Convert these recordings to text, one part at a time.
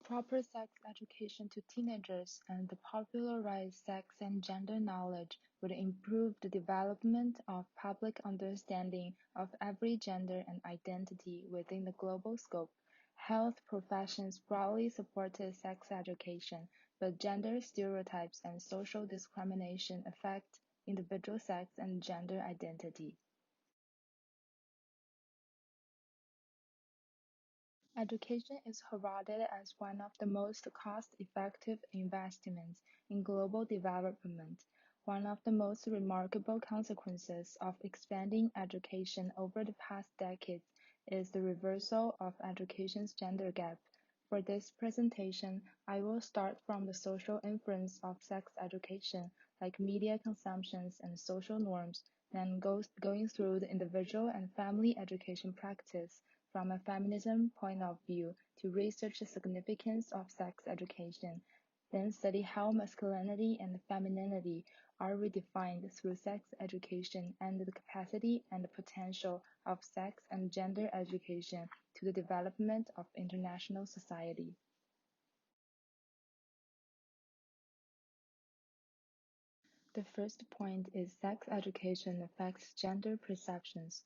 proper sex education to teenagers and the popularized sex and gender knowledge would improve the development of public understanding of every gender and identity within the global scope. Health professions broadly supported sex education, but gender stereotypes and social discrimination affect individual sex and gender identity. Education is heralded as one of the most cost-effective investments in global development. One of the most remarkable consequences of expanding education over the past decades is the reversal of education's gender gap. For this presentation, I will start from the social influence of sex education, like media consumptions and social norms, then going through the individual and family education practice from a feminism point of view to research the significance of sex education, then study how masculinity and femininity are redefined through sex education and the capacity and the potential of sex and gender education to the development of international society. The first point is sex education affects gender perceptions.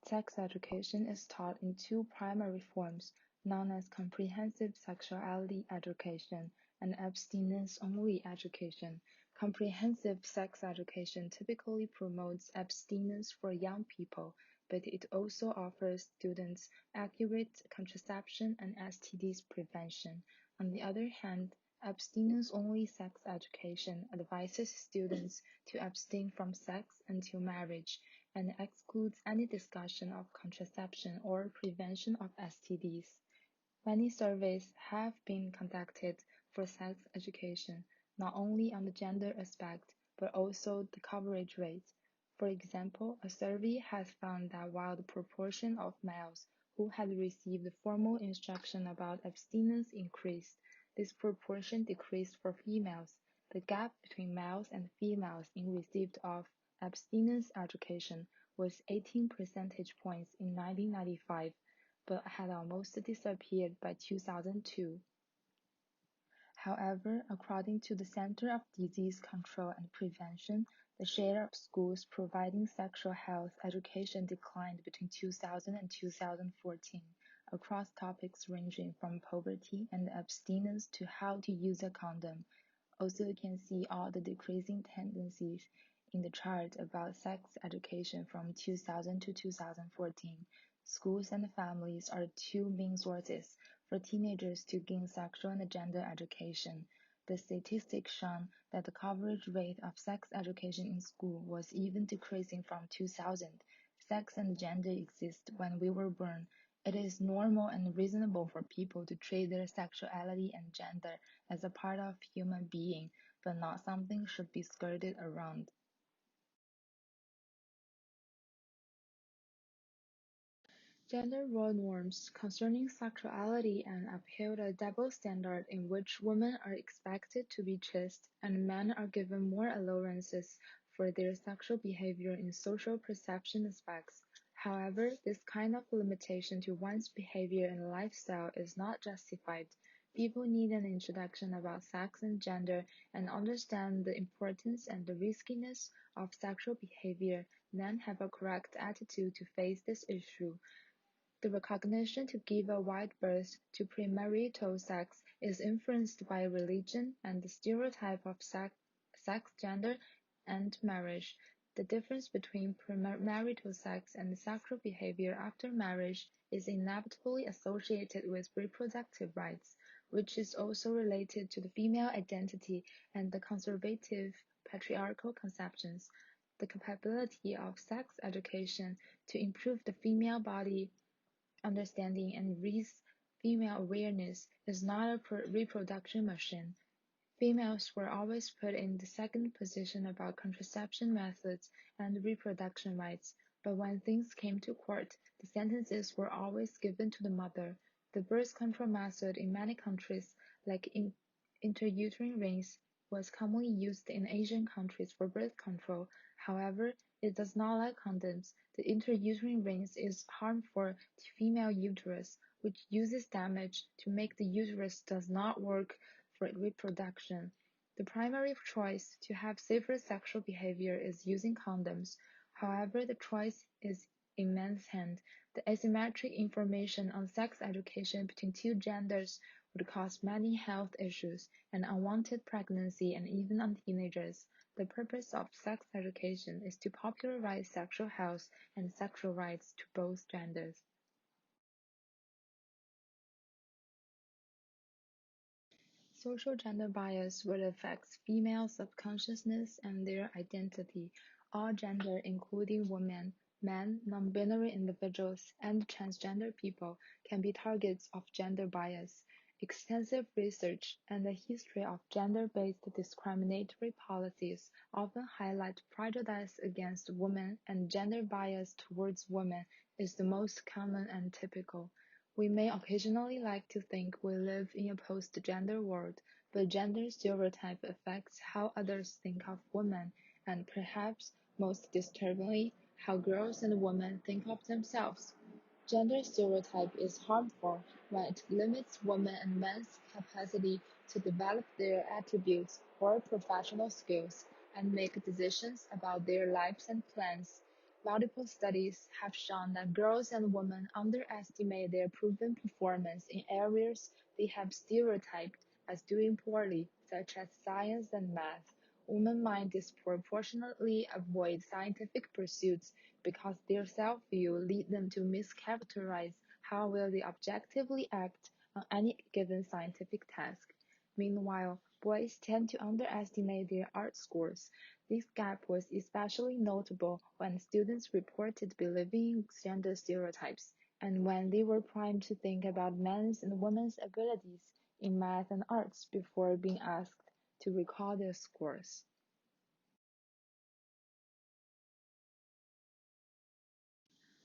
Sex education is taught in two primary forms, known as comprehensive sexuality education and abstinence-only education. Comprehensive sex education typically promotes abstinence for young people, but it also offers students accurate contraception and STDs prevention. On the other hand, abstinence-only sex education advises students to abstain from sex until marriage and excludes any discussion of contraception or prevention of STDs. Many surveys have been conducted for sex education, not only on the gender aspect, but also the coverage rate. For example, a survey has found that while the proportion of males who had received formal instruction about abstinence increased, this proportion decreased for females. The gap between males and females in receipt of abstinence education was 18 percentage points in 1995, but had almost disappeared by 2002. However, according to the Center of Disease Control and Prevention, the share of schools providing sexual health education declined between 2000 and 2014 across topics ranging from poverty and abstinence to how to use a condom. Also, you can see all the decreasing tendencies in the chart about sex education from 2000 to 2014. Schools and families are two main sources for teenagers to gain sexual and gender education. The statistics shown that the coverage rate of sex education in school was even decreasing from 2000. Sex and gender exist when we were born. It is normal and reasonable for people to treat their sexuality and gender as a part of human being, but not something should be skirted around. Gender role norms concerning sexuality and uphold a double standard in which women are expected to be chaste and men are given more allowances for their sexual behavior in social perception aspects. However, this kind of limitation to one's behavior and lifestyle is not justified. People need an introduction about sex and gender and understand the importance and the riskiness of sexual behavior, then have a correct attitude to face this issue. The recognition to give a wide berth to premarital sex is influenced by religion and the stereotype of sex, gender, and marriage. The difference between premarital sex and sexual behavior after marriage is inevitably associated with reproductive rights, which is also related to the female identity and the conservative patriarchal conceptions. The capability of sex education to improve the female body understanding and raise female awareness is not a reproduction machine. Females were always put in the second position about contraception methods and reproduction rights, but when things came to court, the sentences were always given to the mother. The birth control method in many countries, like in intrauterine rings, was commonly used in Asian countries for birth control. However, it does not like condoms. The intrauterine rings is harmful to female uterus. which uses damage to make the uterus does not work for reproduction. The primary choice to have safer sexual behavior is using condoms. However, the choice is in men's hand. The asymmetric information on sex education between two genders would cause many health issues and unwanted pregnancy and even on teenagers. The purpose of sex education is to popularize sexual health and sexual rights to both genders. Social gender bias will affect female subconsciousness and their identity. All gender, including women, men, non-binary individuals, and transgender people, can be targets of gender bias. Extensive research and the history of gender-based discriminatory policies often highlight prejudice against women, and gender bias towards women is the most common and typical. We may occasionally like to think we live in a post-gender world, but gender stereotype affects how others think of women, and perhaps most disturbingly, how girls and women think of themselves. Gender stereotype is harmful when it limits women and men's capacity to develop their attributes or professional skills and make decisions about their lives and plans. Multiple studies have shown that girls and women underestimate their proven performance in areas they have stereotyped as doing poorly, such as science and math. Women might disproportionately avoid scientific pursuits because their self-view leads them to mischaracterize how well they objectively act on any given scientific task. Meanwhile, boys tend to underestimate their art scores. This gap was especially notable when students reported believing in gender stereotypes, and when they were primed to think about men's and women's abilities in math and arts before being asked to recall their scores.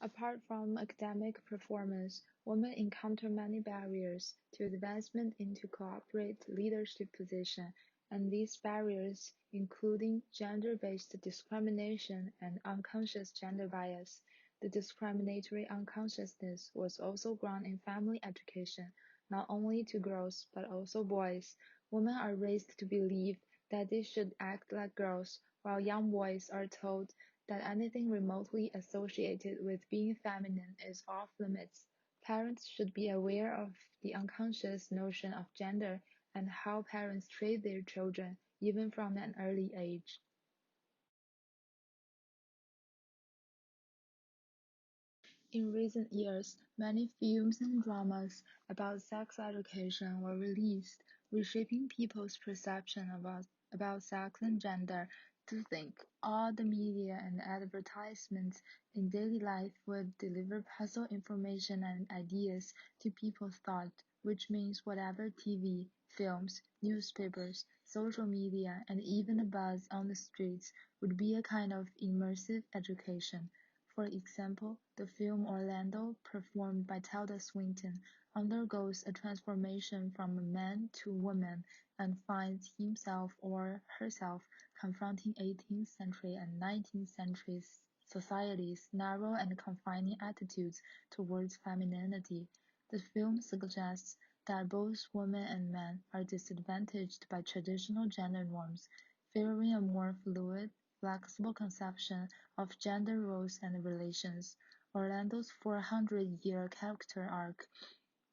Apart from academic performance, women encounter many barriers to advancement into corporate leadership positions, and these barriers including gender-based discrimination and unconscious gender bias. The discriminatory unconsciousness was also grown in family education, not only to girls but also boys. Women are raised to believe that they should act like girls, while young boys are told that anything remotely associated with being feminine is off-limits. Parents should be aware of the unconscious notion of gender and how parents treat their children, even from an early age. In recent years, many films and dramas about sex education were released, reshaping people's perception about sex and gender. To think all the media and advertisements in daily life would deliver puzzle information and ideas to people's thought, which means whatever TV, films, newspapers, social media, and even the buzz on the streets would be a kind of immersive education. For example, the film Orlando, performed by Tilda Swinton, undergoes a transformation from a man to woman and finds himself or herself confronting 18th century and 19th century society's narrow and confining attitudes towards femininity. The film suggests that both women and men are disadvantaged by traditional gender norms, favoring a more fluid, flexible conception of gender roles and relations. Orlando's 400-year character arc,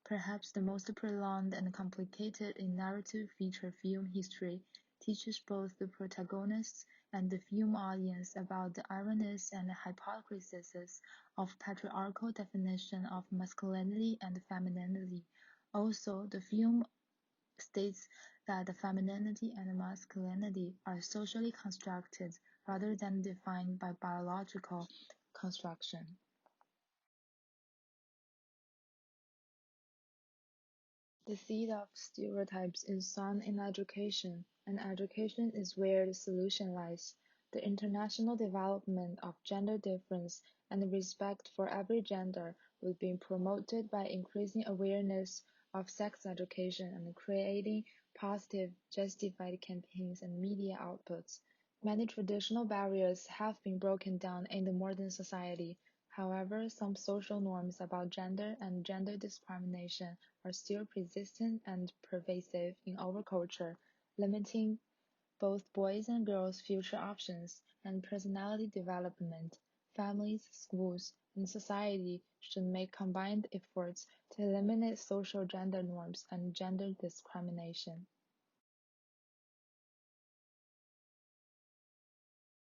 perhaps the most prolonged and complicated in narrative feature film history, teaches both the protagonists and the film audience about the ironies and hypocrisies of patriarchal definition of masculinity and femininity. Also, the film states that the femininity and masculinity are socially constructed rather than defined by biological construction. The seed of stereotypes is sown in education, and education is where the solution lies. The international development of gender difference and respect for every gender will be promoted by increasing awareness of sex education and creating positive, justified campaigns and media outputs. Many traditional barriers have been broken down in the modern society. However, some social norms about gender and gender discrimination are still persistent and pervasive in our culture, limiting both boys' and girls' future options and personality development. Families, schools, and society should make combined efforts to eliminate social gender norms and gender discrimination.